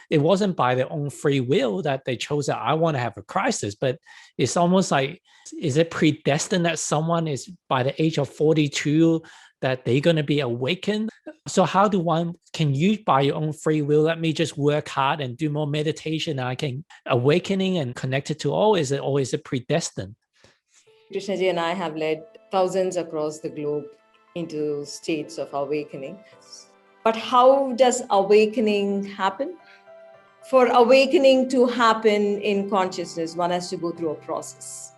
it wasn't by their own free will that they chose that I want to have a crisis, but it's almost like, is it predestined that someone is by the age of 42 that they're going to be awakened? So how do can you by your own free will, let me just work hard and do more meditation, and I can awakening and connect it to all? Is it predestined? Preethaji and I have led thousands across the globe into states of awakening. But how does awakening happen? For awakening to happen in consciousness, one has to go through a process.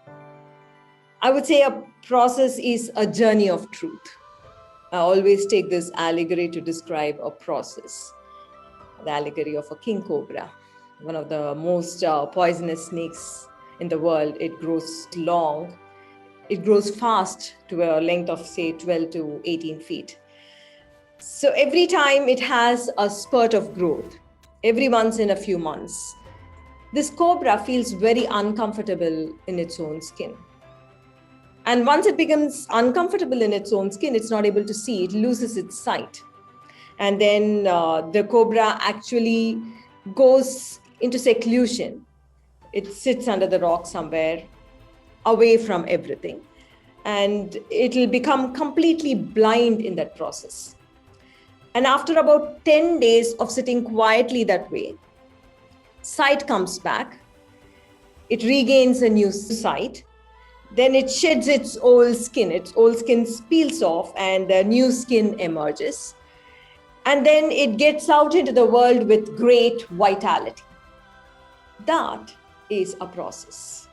I would say a process is a journey of truth. I always take this allegory to describe a process. The allegory of a king cobra, one of the most poisonous snakes in the world. It grows long. It grows fast to a length of, say, 12 to 18 feet. So every time it has a spurt of growth, every once in a few months, this cobra feels very uncomfortable in its own skin. And once it becomes uncomfortable in its own skin, it's not able to see, it loses its sight. And then the cobra actually goes into seclusion. It sits under the rock somewhere, away from everything. And it'll become completely blind in that process. And after about 10 days of sitting quietly that way, sight comes back. It regains a new sight. Then it sheds its old skin. Its old skin peels off and the new skin emerges. And then it gets out into the world with great vitality. That is a process.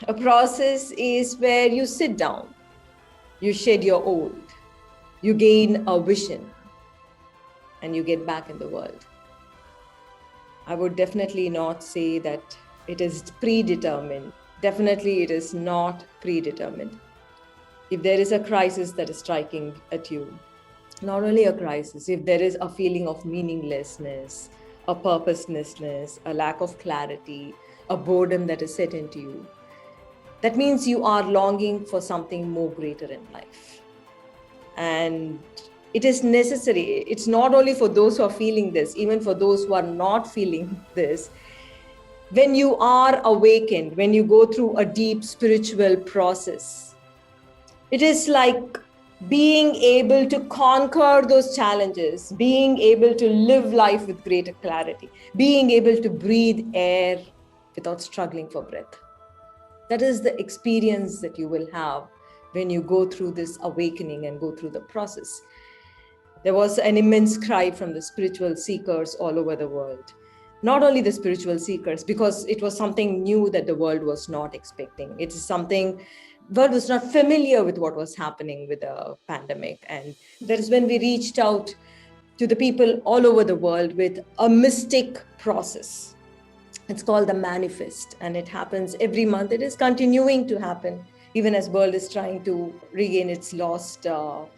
A process is where you sit down, you shed your old, you gain a vision, and you get back in the world. I would definitely not say that it is predetermined. Definitely it is not predetermined. If there is a crisis that is striking at you, not only a crisis, if there is a feeling of meaninglessness, a purposelessness, a lack of clarity, a boredom that is set into you, that means you are longing for something more greater in life. And it is necessary. It's not only for those who are feeling this, even for those who are not feeling this. When you are awakened, when you go through a deep spiritual process, it is like being able to conquer those challenges, being able to live life with greater clarity, being able to breathe air without struggling for breath. That is the experience that you will have when you go through this awakening and go through the process. There was an immense cry from the spiritual seekers all over the world. Not only the spiritual seekers, because it was something new that the world was not expecting. It is something, the world was not familiar with what was happening with the pandemic. And that is when we reached out to the people all over the world with a mystic process. It's called the manifest, and it happens every month. It is continuing to happen, even as the world is trying to regain its lost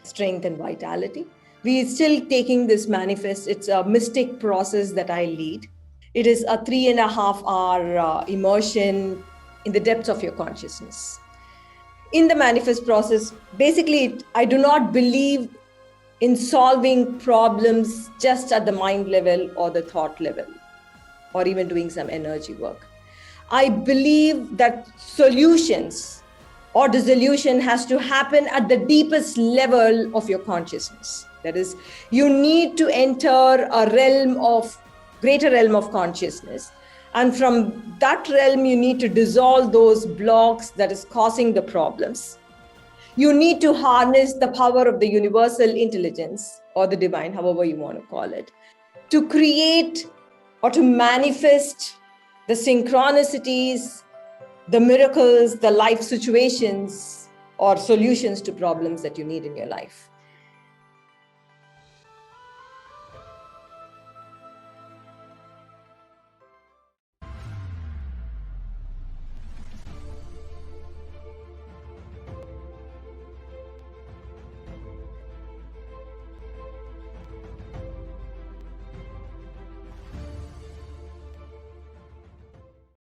strength and vitality. We are still taking this manifest. It's a mystic process that I lead. It is a 3.5-hour immersion in the depths of your consciousness. In the manifest process, basically, I do not believe in solving problems just at the mind level or the thought level, or even doing some energy work. I believe that solutions or dissolution has to happen at the deepest level of your consciousness. That is, you need to enter a greater realm of consciousness. And from that realm, you need to dissolve those blocks that is causing the problems. You need to harness the power of the universal intelligence or the divine, however you want to call it, to create or to manifest the synchronicities, the miracles, the life situations or solutions to problems that you need in your life.